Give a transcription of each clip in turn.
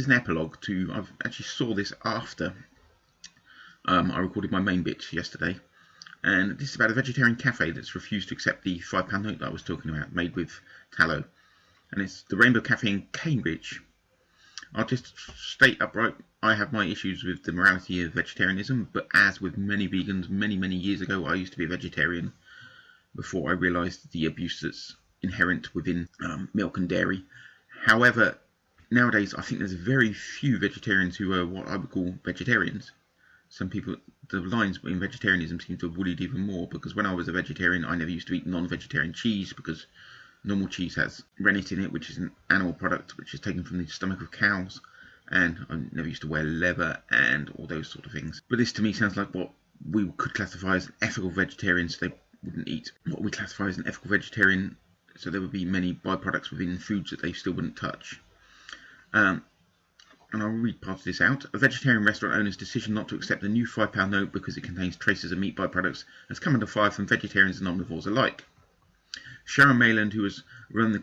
an epilogue to, I've actually saw this after I recorded my main bit yesterday, and this is about a vegetarian cafe that's refused to accept the £5 note that I was talking about, made with tallow, and it's the Rainbow Cafe in Cambridge. I'll just state upright, I have my issues with the morality of vegetarianism, but as with many vegans, many years ago, I used to be a vegetarian before I realised the abuse that's inherent within milk and dairy. However, nowadays I think there's very few vegetarians who are what I would call vegetarians. Some people, the lines in vegetarianism seem to have woollied even more, because when I was a vegetarian I never used to eat non-vegetarian cheese, because normal cheese has rennet in it, which is an animal product which is taken from the stomach of cows, and I never used to wear leather and all those sort of things. But this to me sounds like what we could classify as an ethical vegetarian, so they wouldn't eat what we classify as an ethical vegetarian, so there would be many byproducts within foods that they still wouldn't touch. And I'll read part of this out. A vegetarian restaurant owner's decision not to accept the new £5 note because it contains traces of meat byproducts has come under fire from vegetarians and omnivores alike. Sharon Mayland, who has run the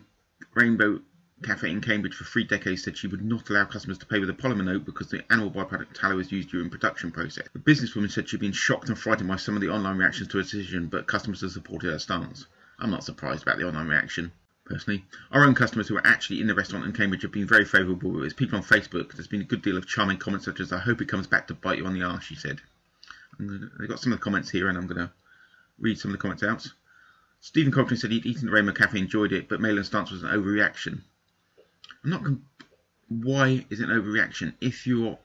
Rainbow Cafe in Cambridge for 3 decades, said she would not allow customers to pay with a polymer note because the animal byproduct tallow is used during production process. The businesswoman said she'd been shocked and frightened by some of the online reactions to her decision, but customers have supported her stance. I'm not surprised about the online reaction, personally. Our own customers who are actually in the restaurant in Cambridge have been very favourable with it. People on Facebook, there's been a good deal of charming comments such as, "I hope it comes back to bite you on the arse," she said. They've got some of the comments here, and I'm going to read some of the comments out. Stephen Coltrane said he'd eaten the Rainbow Cafe, enjoyed it, but Mayland's stance was an overreaction. Why is it an overreaction? If you're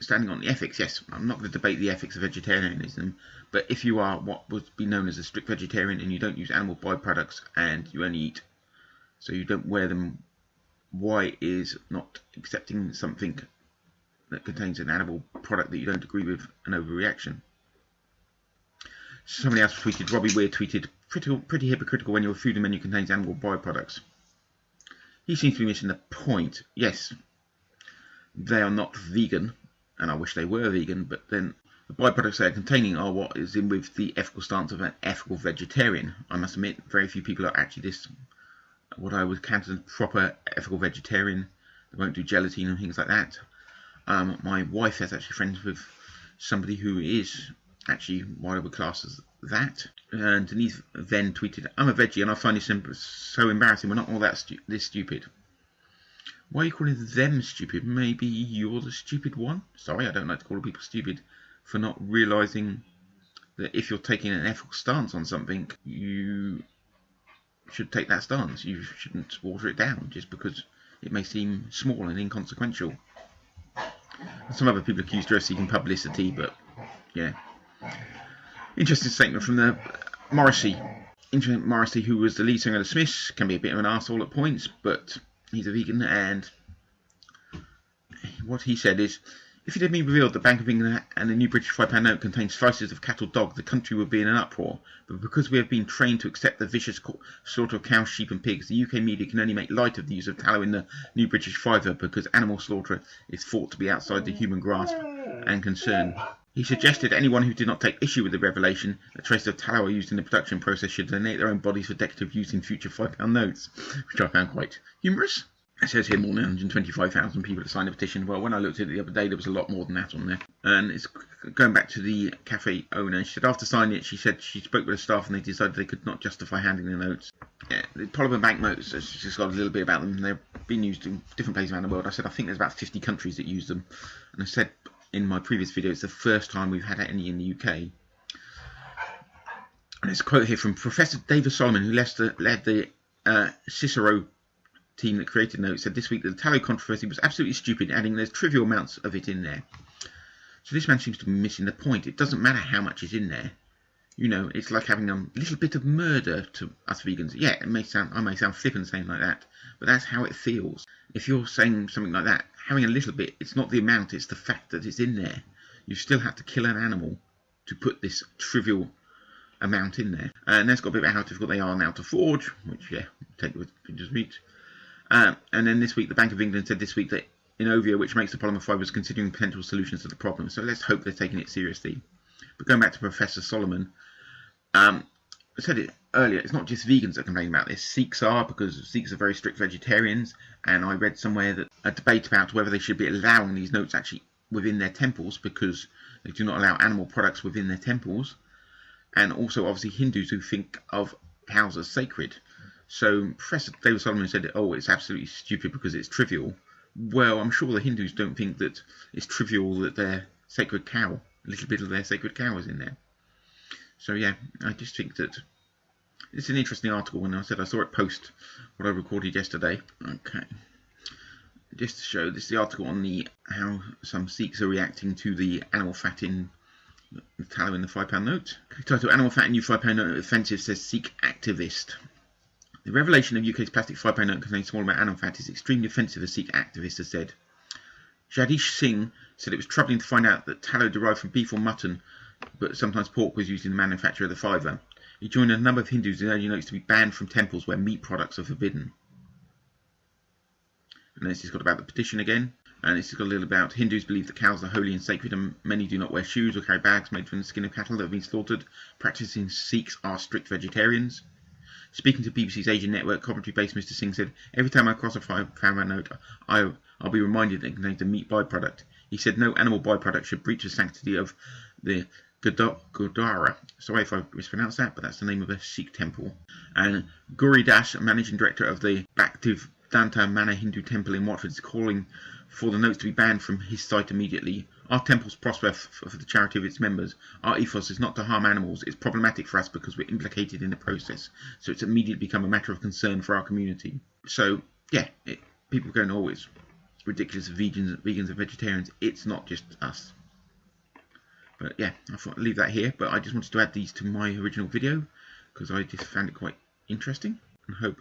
standing on the ethics, yes, I'm not going to debate the ethics of vegetarianism, but if you are what would be known as a strict vegetarian and you don't use animal byproducts and you only eat, so you don't wear them, why is not accepting something that contains an animal product that you don't agree with an overreaction? Somebody else tweeted, Robbie Weir tweeted, pretty hypocritical when your food menu contains animal byproducts. He seems to be missing the point. Yes, they are not vegan, and I wish they were vegan, but then the byproducts they are containing are what is in with the ethical stance of an ethical vegetarian. I must admit, very few people are actually this, what I would count as a proper ethical vegetarian. They won't do gelatin and things like that. My wife is actually friends with somebody who is actually what I would class as that. And Denise then tweeted, "I'm a veggie and I find this so embarrassing. We're not all this stupid." Why are you calling them stupid? Maybe you're the stupid one? Sorry, I don't like to call people stupid for not realising that if you're taking an ethical stance on something, you should take that stance. You shouldn't water it down just because it may seem small and inconsequential. Some other people accused her of seeking publicity, but yeah. Interesting statement from the Morrissey. Morrissey, who was the lead singer of the Smiths, can be a bit of an arsehole at points, but he's a vegan, and what he said is, if it had been revealed that Bank of England and the new British £5 note contains slices of cattle dog, the country would be in an uproar. But because we have been trained to accept the vicious slaughter of cows, sheep and pigs, the UK media can only make light of the use of tallow in the new British £5 because animal slaughter is thought to be outside the human grasp and concern. He suggested anyone who did not take issue with the revelation that traces of tallow are used in the production process should donate their own bodies for decorative use in future £5 notes, which I found quite humorous. It says here more than 125,000 people have signed a petition. Well, when I looked at it the other day, there was a lot more than that on there. And it's going back to the cafe owner. She said after signing it, she said she spoke with the staff and they decided they could not justify handing the notes. Yeah, the polymer banknotes, it's just got a little bit about them. They've been used in different places around the world. I said I think there's about 50 countries that use them. And I said in my previous video, it's the first time we've had any in the UK. And there's a quote here from Professor David Solomon, who led the Cicero team that created notes, said this week that the tallow controversy was absolutely stupid, adding there's trivial amounts of it in there. So this man seems to be missing the point. It doesn't matter how much is in there. You know, it's like having a little bit of murder to us vegans. Yeah, I may sound flippant saying like that, but that's how it feels. If you're saying something like that, having a little bit, it's not the amount, it's the fact that it's in there. You still have to kill an animal to put this trivial amount in there. And that's got a bit about how difficult they are now to forge, which, yeah, take it with pinch of meat. And then this week, the Bank of England said this week that Innovia, which makes the polymer fibre, is considering potential solutions to the problem. So let's hope they're taking it seriously. But going back to Professor Solomon, said it earlier, it's not just vegans that complain about this. Sikhs are, because Sikhs are very strict vegetarians, and I read somewhere that a debate about whether they should be allowing these notes actually within their temples, because they do not allow animal products within their temples, and also obviously Hindus who think of cows as sacred. So Professor David Solomon said, oh, it's absolutely stupid because it's trivial. Well, I'm sure the Hindus don't think that it's trivial that their sacred cow, a little bit of their sacred cow is in there. So yeah, I just think that it's an interesting article, and I saw it post what I recorded yesterday. Okay, just to show, this is the article on the how some Sikhs are reacting to the animal fat in the tallow in the £5 note. Title: Animal fat in new £5 note offensive, says Sikh activist. The revelation of UK's plastic £5 note containing small amount of animal fat is extremely offensive, a Sikh activist has said. Jagdish Singh said it was troubling to find out that tallow derived from beef or mutton, but sometimes pork, was used in the manufacture of the fiver. He joined a number of Hindus in urging notes to be banned from temples where meat products are forbidden. And this has got about the petition again, and this has got a little about Hindus believe that cows are holy and sacred, and many do not wear shoes or carry bags made from the skin of cattle that have been slaughtered. Practicing Sikhs are strict vegetarians. Speaking to BBC's Asian network, Coventry-based Mr. Singh said, every time I cross a £5 note, I'll be reminded that it contains a meat byproduct. He said no animal byproduct should breach the sanctity of the Gurdwara. Sorry if I mispronounced that, but that's the name of a Sikh temple. And Gauri Das, managing director of the Bhaktivedanta Manor Hindu Temple in Watford, is calling for the notes to be banned from his site immediately. Our temples prosper for the charity of its members. Our ethos is not to harm animals. It's problematic for us because we're implicated in the process. So it's immediately become a matter of concern for our community. So, yeah, people going, oh, it's ridiculous, vegans and vegetarians. It's not just us. But yeah, I thought I'd leave that here. But I just wanted to add these to my original video because I just found it quite interesting. And hope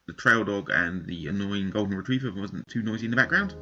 the trail dog and the annoying golden retriever wasn't too noisy in the background.